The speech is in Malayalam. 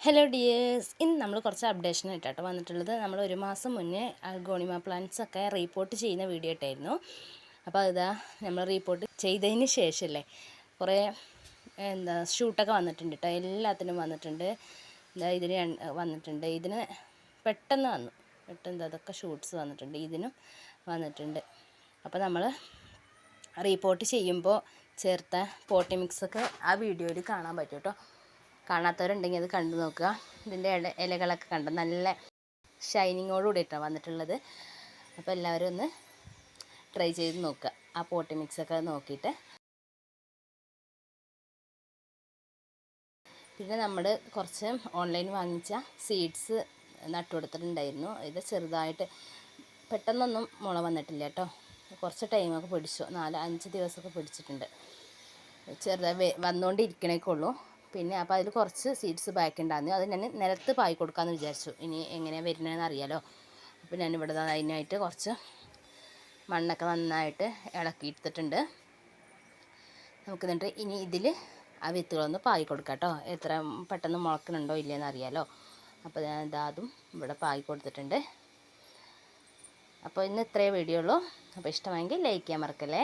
ഹലോ ഡിയേഴ്സ്, ഇന്ന് നമ്മൾ കുറച്ച് അപ്ഡേഷൻ ആയിട്ടാണ് വന്നിട്ടുള്ളത്. നമ്മൾ ഒരു മാസം മുന്നേ ഗോണിമ പ്ലാന്റ്സ് ഒക്കെ റീപ്പോർട്ട് ചെയ്യുന്ന വീഡിയോ ഇട്ടായിരുന്നു. അപ്പോൾ ഇതാ നമ്മൾ റീപ്പോർട്ട് ചെയ്തതിന് ശേഷമല്ലേ കുറേ ഷൂട്ടൊക്കെ വന്നിട്ടുണ്ട് കേട്ടോ. എല്ലാത്തിനും വന്നിട്ടുണ്ട്. ഇതിന് വന്നിട്ടുണ്ട്. ഇതിന് പെട്ടെന്ന് വന്നു, പെട്ടെന്ന് അതൊക്കെ ഷൂട്ട്സ് വന്നിട്ടുണ്ട്. ഇതിനും വന്നിട്ടുണ്ട്. അപ്പോൾ നമ്മൾ റീപ്പോർട്ട് ചെയ്യുമ്പോൾ ചേർത്ത പോട്ടി മിക്സൊക്കെ ആ വീഡിയോയിൽ കാണാൻ പറ്റും കേട്ടോ. കാണാത്തവരുണ്ടെങ്കിൽ അത് കണ്ടു നോക്കുക. ഇതിൻ്റെ ഇലകളൊക്കെ കണ്ട് നല്ല ഷൈനിങ്ങോട് കൂടിയിട്ടാണ് വന്നിട്ടുള്ളത്. അപ്പോൾ എല്ലാവരും ഒന്ന് ട്രൈ ചെയ്ത് നോക്കുക, ആ പോട്ടി മിക്സൊക്കെ നോക്കിയിട്ട്. പിന്നെ നമ്മൾ കുറച്ച് ഓൺലൈൻ വാങ്ങിച്ച സീഡ്സ് നട്ടു കൊടുത്തിട്ടുണ്ടായിരുന്നു. ഇത് ചെറുതായിട്ട് പെട്ടെന്നൊന്നും മുള വന്നിട്ടില്ല കേട്ടോ. കുറച്ച് ടൈമൊക്കെ പിടിച്ചു, 4-5 ദിവസമൊക്കെ പിടിച്ചിട്ടുണ്ട്. ചെറുതായി വന്നുകൊണ്ടിരിക്കണേക്കുള്ളൂ. പിന്നെ അപ്പോൾ അതിൽ കുറച്ച് സീഡ്സ് ബാക്ക് ഉണ്ടായിരുന്നു. അത് ഞാൻ നിലത്ത് പായി കൊടുക്കാമെന്ന് വിചാരിച്ചു. ഇനി എങ്ങനെയാണ് വരുന്നതെന്ന് അറിയാലോ. അപ്പോൾ ഞാനിവിടെ അതിനായിട്ട് കുറച്ച് മണ്ണൊക്കെ നന്നായിട്ട് ഇളക്കിയെടുത്തിട്ടുണ്ട്. നമുക്ക് എന്നിട്ട് ഇനി ഇതിൽ ആ വിത്തുകളൊന്ന് പായി കൊടുക്കാം കേട്ടോ. എത്ര പെട്ടെന്ന് മുളക്കണുണ്ടോ ഇല്ലയെന്ന് അറിയാലോ. അപ്പോൾ ഞാൻ അതും ഇവിടെ പായി കൊടുത്തിട്ടുണ്ട്. അപ്പോൾ ഇന്ന് ഇത്രയേ വീഡിയോ ഉള്ളൂ. അപ്പോൾ ഇഷ്ടമായെങ്കിൽ ലൈക്ക് ചെയ്യാൻ മറക്കല്ലേ.